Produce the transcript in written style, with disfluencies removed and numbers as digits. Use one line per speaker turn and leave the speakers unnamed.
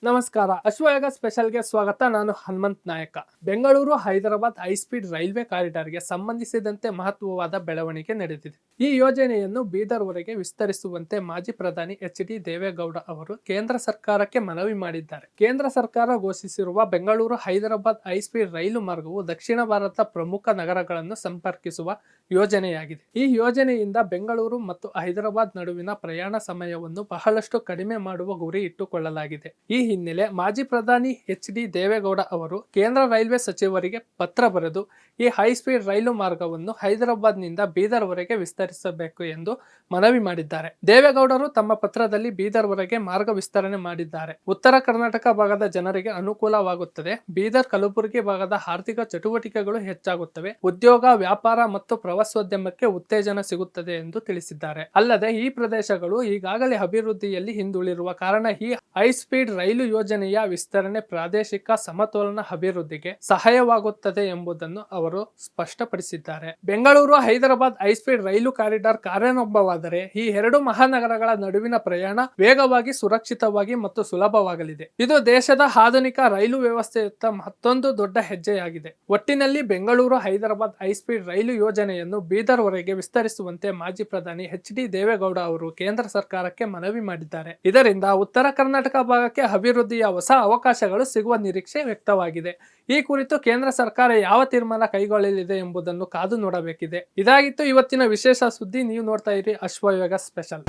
ನಮಸ್ಕಾರ. ಅಶ್ವಯೋಗ ಸ್ಪೆಷಲ್ಗೆ ಸ್ವಾಗತ. ನಾನು ಹನುಮಂತ್ ನಾಯಕ. ಬೆಂಗಳೂರು ಹೈದರಾಬಾದ್ ಹೈಸ್ಪೀಡ್ ರೈಲ್ವೆ ಕಾರಿಡಾರ್ಗೆ ಸಂಬಂಧಿಸಿದಂತೆ ಮಹತ್ವವಾದ ಬೆಳವಣಿಗೆ ನಡೆದಿದೆ. ಈ ಯೋಜನೆಯನ್ನು ಬೀದರ್ವರೆಗೆ ವಿಸ್ತರಿಸುವಂತೆ ಮಾಜಿ ಪ್ರಧಾನಿ ಎಚ್.ಡಿ. ದೇವೇಗೌಡ ಅವರು ಕೇಂದ್ರ ಸರ್ಕಾರಕ್ಕೆ ಮನವಿ ಮಾಡಿದ್ದಾರೆ. ಕೇಂದ್ರ ಸರ್ಕಾರ ಘೋಷಿಸಿರುವ ಬೆಂಗಳೂರು ಹೈದರಾಬಾದ್ ಹೈಸ್ಪೀಡ್ ರೈಲು ಮಾರ್ಗವು ದಕ್ಷಿಣ ಭಾರತ ಪ್ರಮುಖ ನಗರಗಳನ್ನು ಸಂಪರ್ಕಿಸುವ ಯೋಜನೆಯಾಗಿದೆ. ಈ ಯೋಜನೆಯಿಂದ ಬೆಂಗಳೂರು ಮತ್ತು ಹೈದರಾಬಾದ್ ನಡುವಿನ ಪ್ರಯಾಣ ಸಮಯವನ್ನು ಬಹಳಷ್ಟು ಕಡಿಮೆ ಮಾಡುವ ಗುರಿ ಇಟ್ಟುಕೊಳ್ಳಲಾಗಿದೆ. ಈ ಹಿನ್ನೆಲೆ ಮಾಜಿ ಪ್ರಧಾನಿ ಎಚ್.ಡಿ. ದೇವೇಗೌಡ ಅವರು ಕೇಂದ್ರ ರೈಲ್ವೆ ಸಚಿವರಿಗೆ ಪತ್ರ ಬರೆದು ಈ ಹೈಸ್ಪೀಡ್ ರೈಲು ಮಾರ್ಗವನ್ನು ಹೈದರಾಬಾದ್ನಿಂದ ಬೀದರ್ವರೆಗೆ ವಿಸ್ತರಿಸಬೇಕು ಎಂದು ಮನವಿ ಮಾಡಿದ್ದಾರೆ. ದೇವೇಗೌಡರು ತಮ್ಮ ಪತ್ರದಲ್ಲಿ ಬೀದರ್ವರೆಗೆ ಮಾರ್ಗ ವಿಸ್ತರಣೆ ಮಾಡಿದ್ದಾರೆ. ಉತ್ತರ ಕರ್ನಾಟಕ ಭಾಗದ ಜನರಿಗೆ ಅನುಕೂಲವಾಗುತ್ತದೆ. ಬೀದರ್ ಕಲಬುರಗಿ ಭಾಗದ ಆರ್ಥಿಕ ಚಟುವಟಿಕೆಗಳು ಹೆಚ್ಚಾಗುತ್ತವೆ. ಉದ್ಯೋಗ, ವ್ಯಾಪಾರ ಮತ್ತು ಪ್ರವಾಸೋದ್ಯಮಕ್ಕೆ ಉತ್ತೇಜನ ಸಿಗುತ್ತದೆ ಎಂದು ತಿಳಿಸಿದ್ದಾರೆ. ಅಲ್ಲದೆ ಈ ಪ್ರದೇಶಗಳು ಈಗಾಗಲೇ ಅಭಿವೃದ್ಧಿಯಲ್ಲಿ ಹಿಂದುಳಿರುವ ಕಾರಣ ಈ ಹೈಸ್ಪೀಡ್ ರೈಲು ಯೋಜನೆಯ ವಿಸ್ತರಣೆ ಪ್ರಾದೇಶಿಕ ಸಮತೋಲನ ಅಭಿವೃದ್ಧಿಗೆ ಸಹಾಯವಾಗುತ್ತದೆ ಎಂಬುದನ್ನು ಅವರು ಸ್ಪಷ್ಟಪಡಿಸಿದ್ದಾರೆ. ಬೆಂಗಳೂರು ಹೈದರಾಬಾದ್ ಹೈಸ್ಪೀಡ್ ರೈಲು ಕಾರಿಡಾರ್ ಕಾರ್ಯಾರಂಭವಾದರೆ ಈ ಎರಡು ಮಹಾನಗರಗಳ ನಡುವಿನ ಪ್ರಯಾಣ ವೇಗವಾಗಿ, ಸುರಕ್ಷಿತವಾಗಿ ಮತ್ತು ಸುಲಭವಾಗಲಿದೆ. ಇದು ದೇಶದ ಆಧುನಿಕ ರೈಲು ವ್ಯವಸ್ಥೆಯತ್ತ ಮತ್ತೊಂದು ದೊಡ್ಡ ಹೆಜ್ಜೆಯಾಗಿದೆ. ಒಟ್ಟಿನಲ್ಲಿ ಬೆಂಗಳೂರು ಹೈದರಾಬಾದ್ ಹೈಸ್ಪೀಡ್ ರೈಲು ಯೋಜನೆಯನ್ನು ಬೀದರ್ವರೆಗೆ ವಿಸ್ತರಿಸುವಂತೆ ಮಾಜಿ ಪ್ರಧಾನಿ ಎಚ್.ಡಿ. ದೇವೇಗೌಡ ಅವರು ಕೇಂದ್ರ ಸರ್ಕಾರಕ್ಕೆ ಮನವಿ ಮಾಡಿದ್ದಾರೆ. ಇದರಿಂದ ಉತ್ತರ ಕರ್ನಾಟಕ ಭಾಗಕ್ಕೆ ಅಭಿವೃದ್ಧಿಯ ಹೊಸ ಅವಕಾಶಗಳು ಸಿಗುವ ನಿರೀಕ್ಷೆ ವ್ಯಕ್ತವಾಗಿದೆ. ಈ ಕುರಿತು ಕೇಂದ್ರ ಸರ್ಕಾರ ಯಾವ ತೀರ್ಮಾನ ಕೈಗೊಳ್ಳಲಿದೆ ಎಂಬುದನ್ನು ಕಾದು ನೋಡಬೇಕಿದೆ. ಇದಾಗಿತ್ತು ಇವತ್ತಿನ ವಿಶೇಷ ಸುದ್ದಿ. ನೀವು ನೋಡ್ತಾ ಇರಿ ಅಶ್ವಯೋಗ ಸ್ಪೆಷಲ್.